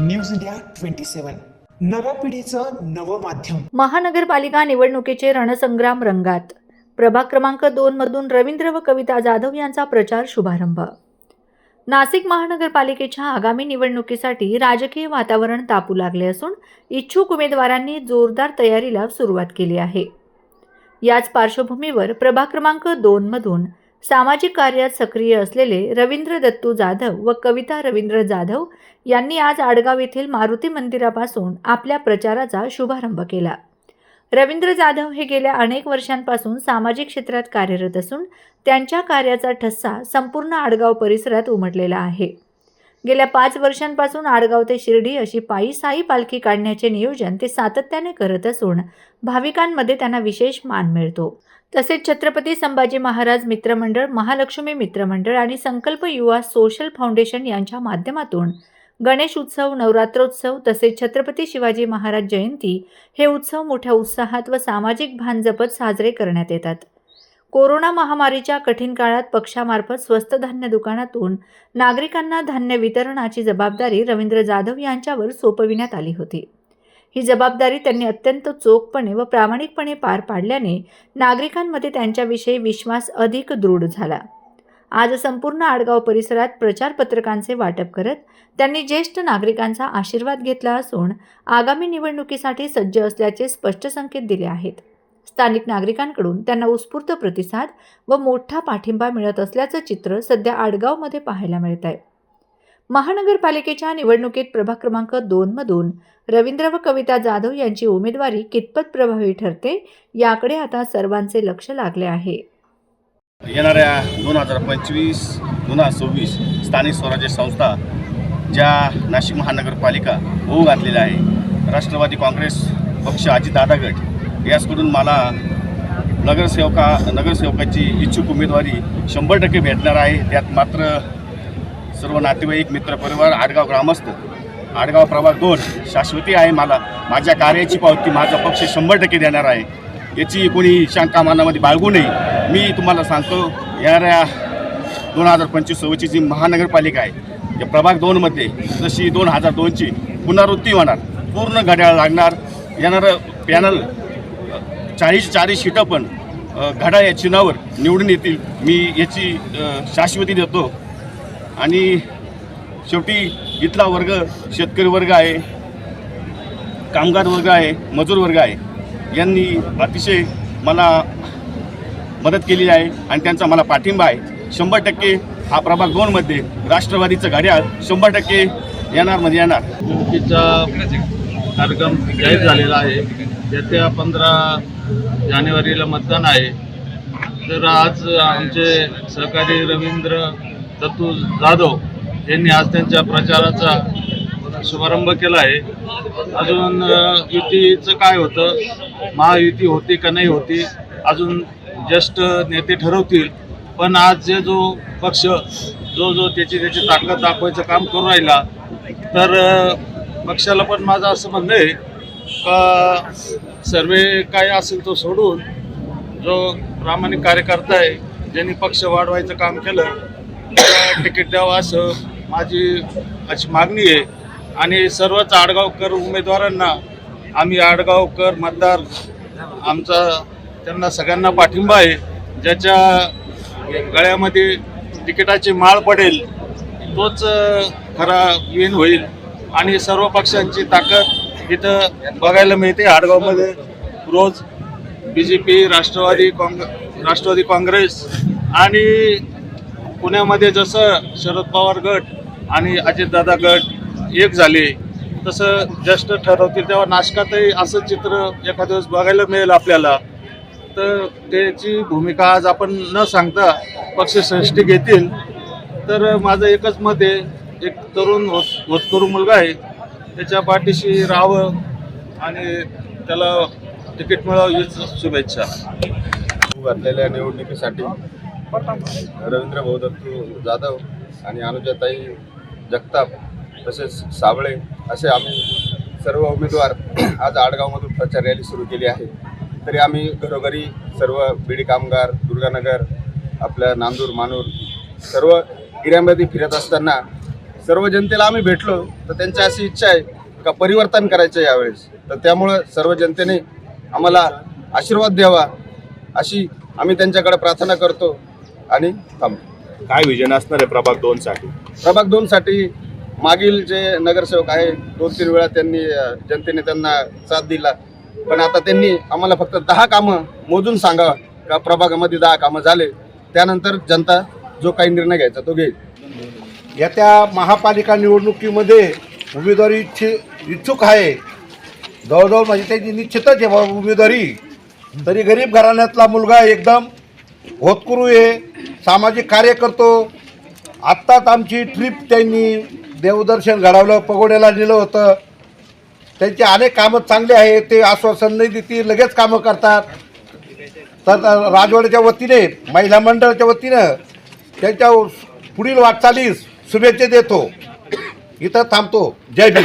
News India 27 नव्या पिढीचं नवं माध्यम। महानगरपालिका निवडणुकीचे रणसंग्राम रंगात। प्रभाग क्रमांक 2 मधून रवींद्र व कविता जाधव यांचा प्रचार शुभारंभ। नाशिक महानगरपालिकेच्या आगामी निवडणुकीसाठी राजकीय वातावरण तापू लागले असून इच्छुक उमेदवारांनी जोरदार तयारीला सुरुवात केली आहे। याच पार्श्वभूमीवर प्रभाग क्रमांक 2 मधून सामाजिक कार्यात सक्रिय असलेले रवींद्र दत्तू जाधव व कविता रवींद्र जाधव यांनी आज आडगाव येथील मारुती मंदिरापासून आपल्या प्रचाराचा शुभारंभ केला। रवींद्र जाधव हे गेल्या अनेक वर्षांपासून सामाजिक क्षेत्रात कार्यरत असून त्यांच्या कार्याचा ठसा संपूर्ण आडगाव परिसरात उमटलेला आहे। गेल्या 5 वर्षांपासून आडगाव ते शिर्डी अशी पायी साई पालखी काढण्याचे नियोजन ते सातत्याने करत असून भाविकांमध्ये त्यांना विशेष मान मिळतो। तसेच छत्रपती संभाजी महाराज मित्रमंडळ, महालक्ष्मी मित्रमंडळ आणि संकल्प युवा सोशल फाउंडेशन यांच्या माध्यमातून गणेश उत्सव, नवरात्रोत्सव तसेच छत्रपती शिवाजी महाराज जयंती हे उत्सव मोठ्या उत्साहात व सामाजिक भान जपत साजरे करण्यात येतात। कोरोना महामारीच्या कठीण काळात पक्षामार्फत स्वस्त धान्य दुकानातून नागरिकांना धान्य वितरणाची जबाबदारी रवींद्र जाधव यांच्यावर सोपविण्यात आली होती। ही जबाबदारी त्यांनी अत्यंत चोखपणे व प्रामाणिकपणे पार पाडल्याने नागरिकांमध्ये त्यांच्याविषयी विश्वास अधिक दृढ झाला। आज संपूर्ण आडगाव परिसरात प्रचार पत्रकांचे वाटप करत त्यांनी ज्येष्ठ नागरिकांचा आशीर्वाद घेतला असून आगामी निवडणुकीसाठी सज्ज असल्याचे स्पष्ट संकेत दिले आहेत। स्थानिक नागरिकांकडून त्यांना उत्स्फूर्त प्रतिसाद व मोठा पाठिंबा मिळत असल्याचं चित्र सध्या आडगावमध्ये पाहायला मिळत आहे। महानगरपालिकेच्या निवडणुकीत प्रभाग क्रमांक 2 मधून रवींद्र व कविता जाधव यांची उमेदवारी कितपत प्रभावी ठरते याकडे आता सर्वांचे लक्ष लागले आहे। येणाऱ्या 2025-2026 स्थानिक स्वराज्य संस्था ज्या नाशिक महानगरपालिका होऊ घातलेल्या आहे, राष्ट्रवादी काँग्रेस पक्ष अजितदादा गट याचकडून मला नगरसेवकाची इच्छुक उमेदवारी 100% भेटणार आहे। त्यात मात्र सर्व नातेवाईक, मित्रपरिवार, आडगाव ग्रामस्थ, आडगाव प्रभाग 2 शाश्वती आहे। मला माझ्या कार्याची पावती माझा पक्ष 100% देणार आहे। याची कोणी शंका मनामध्ये बाळगू नये। मी तुम्हाला सांगतो, येणाऱ्या 2025-26 जी महानगरपालिका आहे, या प्रभाग 2 मध्ये जशी 2002ची पुनरावृत्ती होणार, पूर्ण घड्याळ लागणार। येणारं पॅनल 40 सीटं पण घड्याळ या चिन्हावर निवडून येतील, मी याची शाश्वती देतो। आणि शेवटी इथला वर्ग शेतकरी वर्ग आहे, कामगार वर्ग आहे, मजूर वर्ग आहे, यांनी अतिशय मला मदत केली आहे आणि त्यांचा मला पाठिंबा आहे। 100% हा प्रभाग 2 मध्ये राष्ट्रवादीचं घड्याळ 100% येणार म्हणजे येणार। निवडणुकीचा कार्यक्रम जाहीर झालेला आहे। येत्या 15 जानेवारीला मतदान आहे। तर आज आमचे सहकारी रवींद्र दत्तू जाधव यांनी आज त्यांच्या प्रचाराचा शुभारंभ केला आहे। अजून युतीचं काय होतं, महायुती होती का नाही होती, अजून ज्येष्ठ नेते ठरवतील। पण आज जो पक्ष जो त्याची ताकद दाखवायचं काम करू राहिला, तर पक्षाला पण माझं असं म्हणणं आहे का सर्वे काय असेल तो सोडून जो प्रामाणिक कार्यकर्ता आहे, ज्यांनी पक्ष वाढवायचं काम केलं, त्याला तिकीट द्यावं असं माझी अशी मागणी आहे। आणि सर्वच आडगावकर उमेदवारांना आम्ही आडगावकर मतदार आमचा त्यांना सगळ्यांना पाठिंबा आहे। ज्याच्या गळ्यामध्ये तिकिटाची माळ पडेल तोच खरा विन होईल। आणि सर्व पक्षांची ताकद इथं बघायला मिळते आडगावमध्ये। रोज BJP, राष्ट्रवादी काँग्रेस आणि पुण्यामध्ये जसं शरद पवार गट आणि अजितदादा गट एक झाले, तसं ज्येष्ठ ठरवतील तेव्हा नाशकातही असं चित्र एखाद्या दिवस बघायला मिळेल आपल्याला। तर त्याची भूमिका आज आपण न सांगता पक्षश्रेष्ठी घेतील। तर माझं एकच मत आहे, एक तरुण होतकरू मुलगा आहे, त्याच्या पाठीशी राहावं आणि त्याला तिकीट मिळावं हीच शुभेच्छा। घातलेल्या निवडणुकीसाठी रवींद्र भाऊ दत्तू जाधव आणि अनुजाताई जगताप तसेच साबळे असे आम्ही सर्व उमेदवार आज आडगावमधून प्रचार रॅली सुरू केली आहे। तरी आम्ही घरोघरी सर्व बीडी कामगार, दुर्गानगर, आपल्या नांदूर, मानूर सर्व एरियामध्ये फिरत असताना सर्व जनतेला आम्ही भेटलो तर त्यांची अशी इच्छा आहे का परिवर्तन करायचं यावेळेस, तर त्यामुळं सर्व जनतेने आम्हाला आशीर्वाद द्यावा अशी आम्ही त्यांच्याकडे प्रार्थना करतो आणि थांबतो. काय विजन असणार आहे प्रभाग 2 साठी? प्रभाग 2 साठी मागील जे नगरसेवक आहे 2-3 वेळा त्यांनी जनतेने त्यांना साथ दिला, पण आता त्यांनी आम्हाला फक्त 10 कामं मोजून सांगा का प्रभागामध्ये 10 कामं झाले, त्यानंतर जनता जो काही निर्णय घ्यायचा तो घेईल. येत्या महापालिका निवडणुकीमध्ये उमेदवारी इच्छुक आहे, जवळजवळ म्हणजे त्यांची निश्चितच आहे बाबा उमेदवारी. तरी गरीब घराण्यातला मुलगा एकदम होतकरू आहे, सामाजिक कार्य करतो. आत्ताच आमची ट्रिप त्यांनी देवदर्शन घडवलं, पगोड्याला नेलं होतं. त्यांचे अनेक कामं चांगले आहेत, ते आश्वासन नाही देतील, लगेच कामं करतात. तर राजवाड्याच्या वतीने महिला मंडळाच्या वतीनं त्यांच्या पुढील वाटचालीस शुभेच्छा देतो. इथं थांबतो. जय भीम.